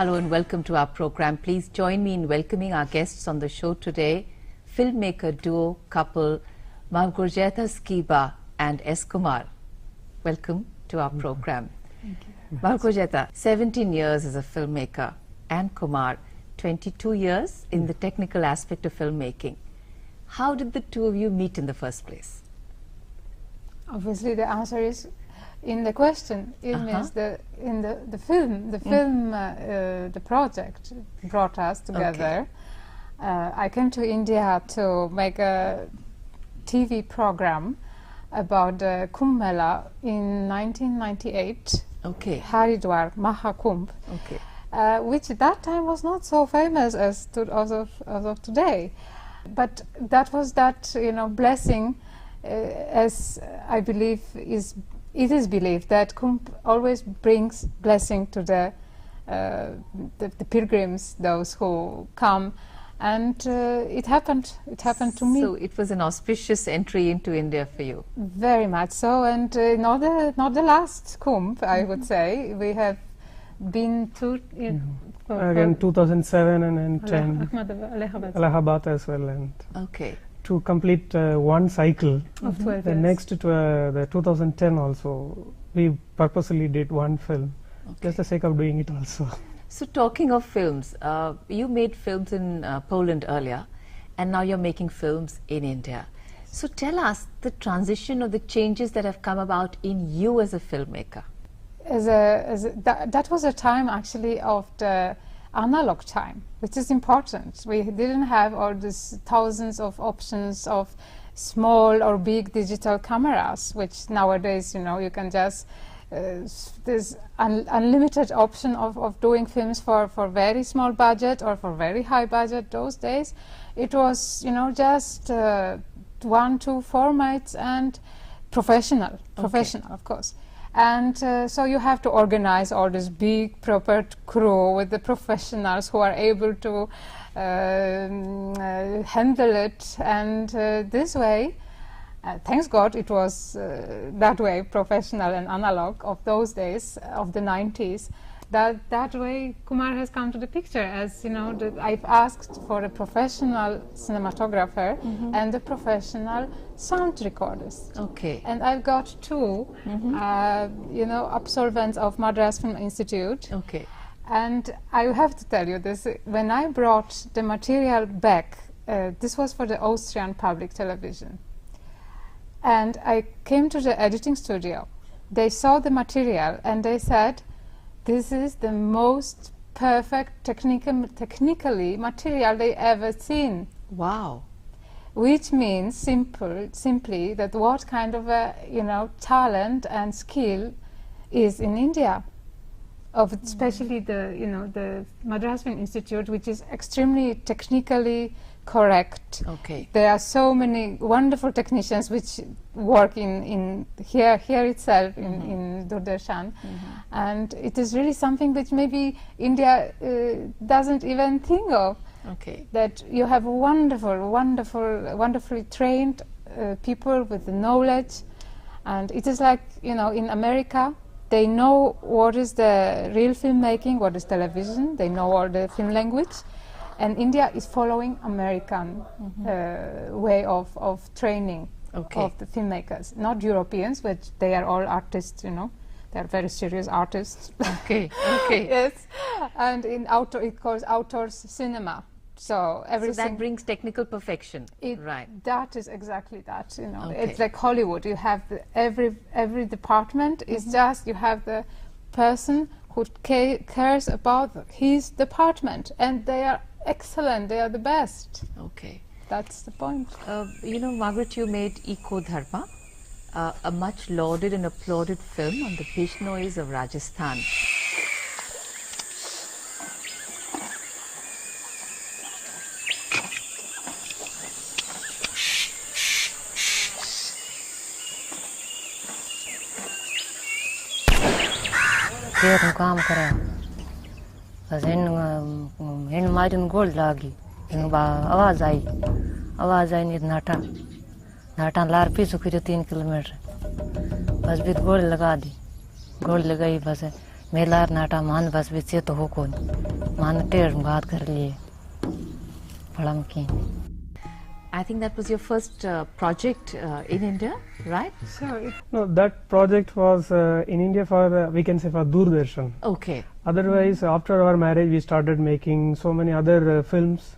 Hello and welcome to our program. Please join me in welcoming our guests on the show today, filmmaker duo couple Malgorzata Skiba and S. Kumar. Welcome to our program. Thank you. Malgorzata, 17 years as a filmmaker, and Kumar, 22 years in the technical aspect of filmmaking. How did the two of you meet in the first place? Obviously, the answer is in the question. It means the project brought us together. Okay. I came to India to make a TV program about the Kumbh Mela in 1998. Okay. Haridwar Mahakumbh. Okay. Which at that time was not so famous as of today, but that was that blessing, as I believe it is believed that Kumbh always brings blessing to the pilgrims, those who come, and it happened to me. So it was an auspicious entry into India for you. Very much so, and not the last Kumbh, I would say. We have been to again 2007 and then 10 Allahabad as well, and to complete one cycle of 12 the years. Next to the 2010 also we purposely did one film, just the sake of doing it also. So talking of films, you made films in Poland earlier, and now you're making films in India. So tell us the transition or the changes that have come about in you as a filmmaker. That was a time actually of the analog time, which is important. We didn't have all these thousands of options of small or big digital cameras, which nowadays you can just there's unlimited option of doing films for very small budget or for very high budget. Those days it was just 1-2 formats and professional of course. And so you have to organize all this big proper crew with the professionals who are able to handle it, and this way, thanks God it was that way, professional and analog of those days of the 90s. That way Kumar has come to the picture, as I've asked for a professional cinematographer and a professional sound recorders. Okay. And I've got two absolvents of Madras Film Institute. Okay. And I have to tell you this, when I brought the material back, this was for the Austrian public television, and I came to the editing studio. They saw the material and they said, this is the most perfect technically material they ever seen. Wow. Which means simply that what kind of a talent and skill is in India, of especially the Madras Film Institute, which is extremely technically correct. Okay. There are so many wonderful technicians which work in here itself in Doordarshan, and it is really something which maybe India doesn't even think of. Okay. That you have wonderfully trained people with the knowledge, and it is like in America they know what is the real filmmaking, what is television, they know all the film language. And India is following American way of training of the filmmakers, not Europeans, which they are all artists, they are very serious artists. Okay, okay. Yes, and in it calls outdoor cinema. So everything. So that brings technical perfection, right? That is exactly that. Okay. It's like Hollywood. You have every department is just you have the person who cares about his department, and they are excellent, they are the best. Okay. That's the point. Margaret, you made Eco Dharma, a much lauded and applauded film on the Bishnois of Rajasthan. काम करा बस इन Marin गोल लागी आवाज आई नहीं नाटा लार पीछू फिर 3 kilometre बस भी गोल लगा दी गोल लगाई बस मेलार नाटा मान बस विचे तो हो कौन मान टेर बात कर लिए पढ़म की I think that was your first project in India, right? Sorry. No, that project was in India for, we can say, for Doordarshan. Okay. Otherwise, after our marriage, we started making so many other films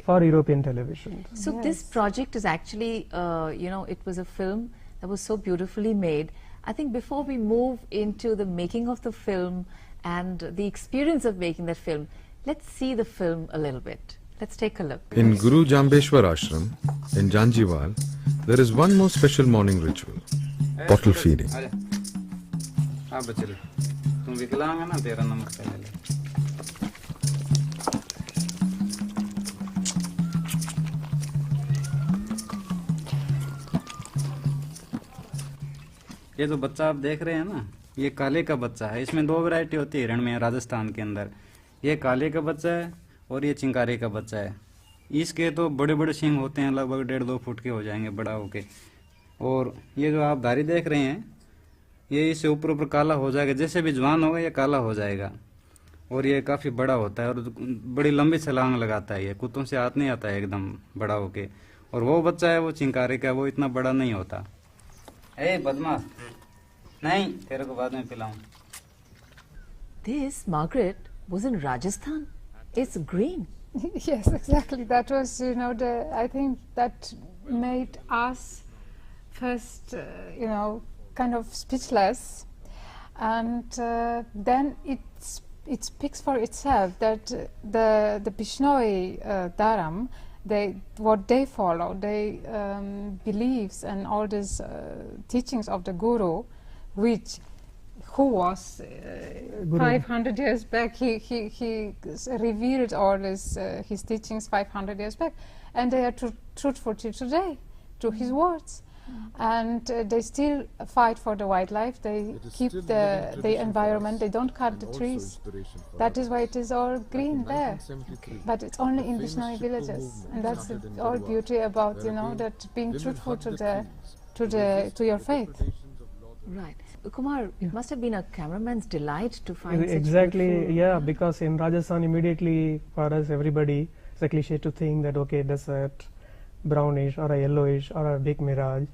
for European television. So this project is actually, you know, it was a film that was so beautifully made. I think before we move into the making of the film and the experience of making that film, let's see the film a little bit. Let's take a look. In Guru Jambeshwar Ashram, in Janjiwal, there is one more special morning ritual, bottle feeding. ये जो बच्चा आप देख रहे हैं ना, ये काले का बच्चा है। इसमें दो वैरायटी होती है हिरण में, राजस्थान के अंदर। ये काले का बच्चा है और ये चिंकारे का बच्चा है। इसके तो बड़े बड़े सींग होते हैं, लगभग 1.5-2 फुट के हो जाएंगे बड़ा होके। और ये जो आप धारी देख रहे हैं, ये इससे ऊपर ऊपर काला हो जाएगा। जैसे भी जवान होगा ये काला हो जाएगा। और ये काफ़ी बड़ा होता है और बड़ी लंबी छलांग लगाता है। ये कुत्तों से हाथ नहीं आता है एकदम बड़ा होके। और वो बच्चा है वो चिंकारे का, वो इतना बड़ा नहीं होता। ए बदमाश, नहीं तेरे को बाद में पिलाऊं। This, Margaret, was in Rajasthan. It's green. Yes, exactly. That was, you know, I think that made us first, you know, kind of speechless, and then it speaks for itself that the Bishnoi Dharam, what they follow, they beliefs and all these teachings of the Guru, who was 500 years back. He revealed all his teachings 500 years back, and they are truthful till today to his words. And they still fight for the wildlife. They keep the environment. They don't cut the trees. That is why it is all green there. But it's only in Bishnoi villages, and that's the all beauty about, you know, that being truthful to your faith. Right. Kumar, it must have been a cameraman's delight to find exactly, such yeah, because in Rajasthan immediately for us everybody it's a cliche to think that okay, desert, brownish or a yellowish or a big mirage.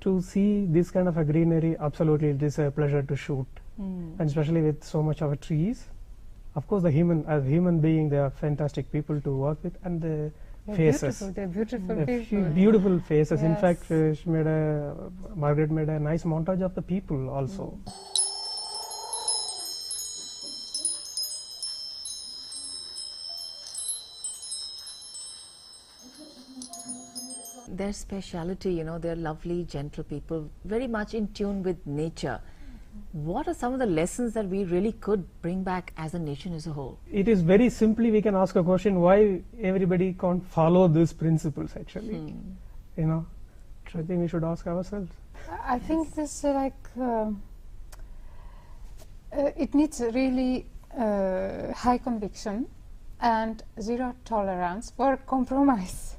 To see this kind of a greenery, absolutely it is a pleasure to shoot. And especially with so much of a trees. Of course, as human being, they are fantastic people to work with, and the faces. They're beautiful people. Beautiful faces. Yes. In fact, Margaret made a nice montage of the people also. Their speciality, you know, they're lovely, gentle people, very much in tune with nature. What are some of the lessons that we really could bring back as a nation as a whole? It is very simply we can ask a question, why everybody can't follow these principles actually? You know, I think we should ask ourselves. I think this it needs really high conviction and zero tolerance for compromise.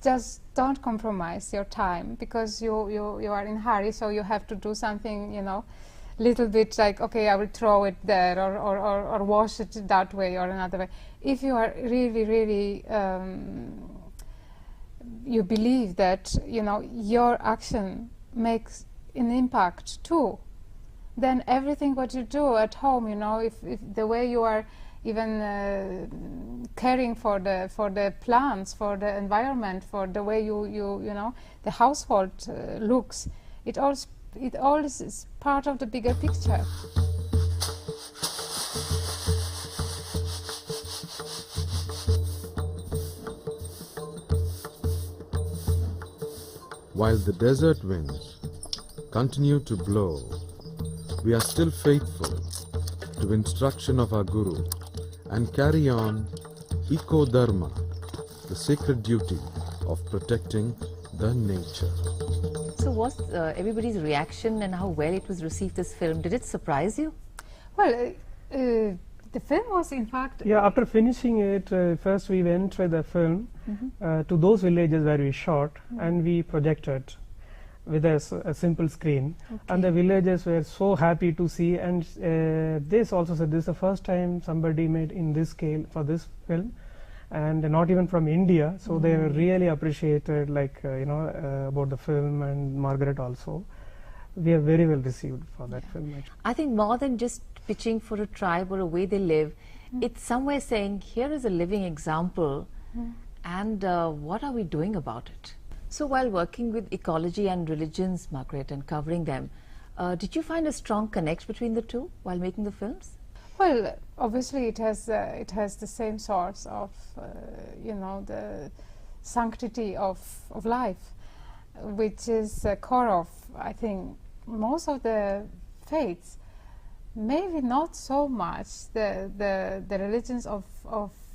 Just don't compromise your time, because you are in a hurry, so you have to do something, you know, little bit like, okay, I will throw it there or wash it that way or another way. If you are really you believe that, you know, your action makes an impact too, then everything what you do at home, you know, if the way you are even caring for the plants, for the environment, for the way you know the household looks, it all is part of the bigger picture. While the desert winds continue to blow, we are still faithful to instruction of our Guru and carry on eco-dharma, the sacred duty of protecting the nature. So what's everybody's reaction and how well it was received, this film? Did it surprise you? Well, the film was in fact... Yeah, after finishing it, first we went with the film to those villages where we shot and we projected. with a simple screen, and the villagers were so happy to see. And this also said this is the first time somebody made in this scale for this film, and not even from India. So they were really appreciated, like about the film, and Margaret also. We are very well received for that film. Actually. I think more than just pitching for a tribe or a way they live, it's somewhere saying here is a living example, and what are we doing about it? So while working with ecology and religions, Margaret, and covering them, did you find a strong connect between the two while making the films? Well, obviously it has the same source of the sanctity of life, which is the core of, I think, most of the faiths. Maybe not so much the religions of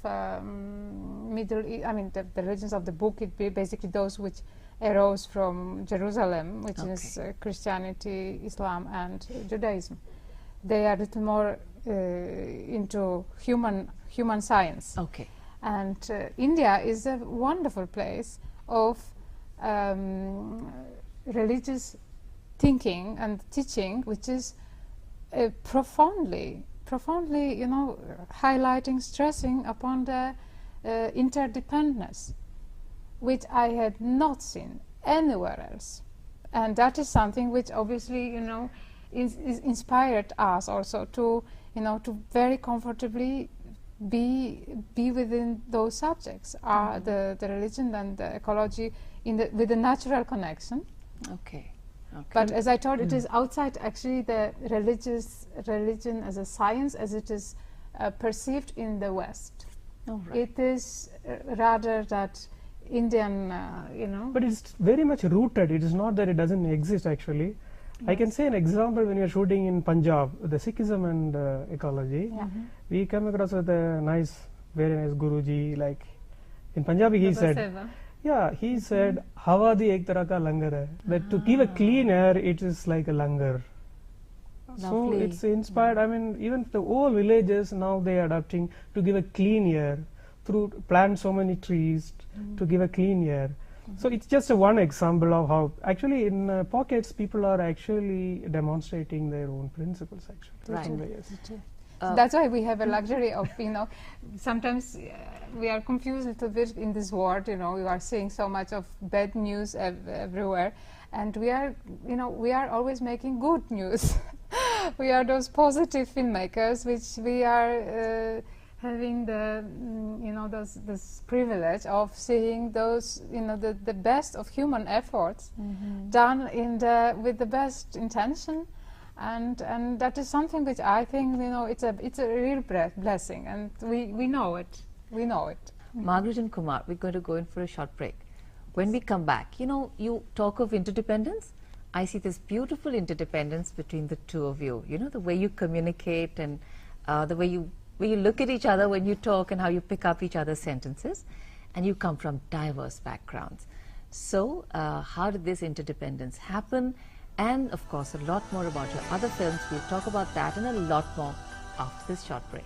Middle East. I mean, the religions of the book. It be basically those which arose from Jerusalem, which is Christianity, Islam, and Judaism. They are a little more into human science. Okay. And India is a wonderful place of religious thinking and teaching, which is profoundly, highlighting, stressing upon the interdependence, which I had not seen anywhere else. And that is something which obviously, is inspired us also to, to very comfortably be within those subjects, the religion and the ecology with the natural connection. Okay. But as I told, it is outside actually the religion as a science as it is perceived in the West. Oh, right. It is rather that Indian, But it's very much rooted. It is not that it doesn't exist actually. Yes. I can say an example. When we are shooting in Punjab, the Sikhism and ecology, we come across with a very nice Guruji. Like in Punjabi, he said, he said, "Hawa di ek tarah ka langar hai." That to give a clean air, it is like a langar. So it's inspired. I mean, even the old villages now they are adapting to give a clean air through plant so many trees to give a clean air. So it's just one example of how actually in pockets people are actually demonstrating their own principles. Actually, Right. So that's why we have a luxury of, sometimes we are confused a little bit in this world, we are seeing so much of bad news everywhere, and we are always making good news. We are those positive filmmakers, which we are having this privilege of seeing those, the best of human efforts done with the best intention. And that is something which I think it's a real blessing, and we know it. We know it. Margaret and Kumar, we're going to go in for a short break. When we come back, you talk of interdependence. I see this beautiful interdependence between the two of you. The way you communicate and the way you look at each other when you talk and how you pick up each other's sentences, and you come from diverse backgrounds. So how did this interdependence happen? And of course, a lot more about your other films. We'll talk about that and a lot more after this short break.